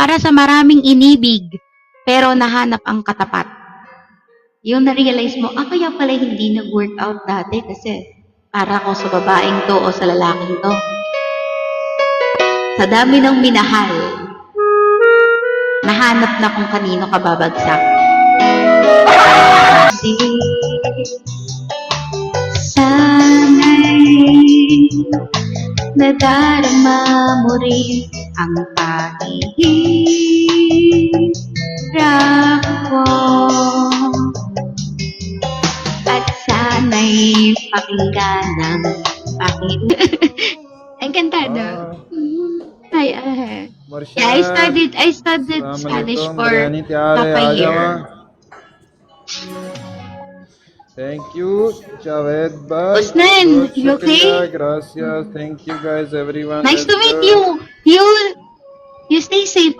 para sa maraming inibig, pero nahanap ang katapat. Yung na-realize mo, kaya pala hindi nag-workout dati kasi para ako sa babaeng to o sa lalaking to. Sa dami ng minahal, nahanap na kung kanino ka babagsak. Sana'y nadarama mo rin ang pahihirap ko. At sana'y pakinggan ng Ang kantado. Yeah, I studied Spanish for half a year. Thank you, Javed Bhai. Usman, you okay? Gracias. Thank you guys, everyone. Nice to meet you. You stay safe.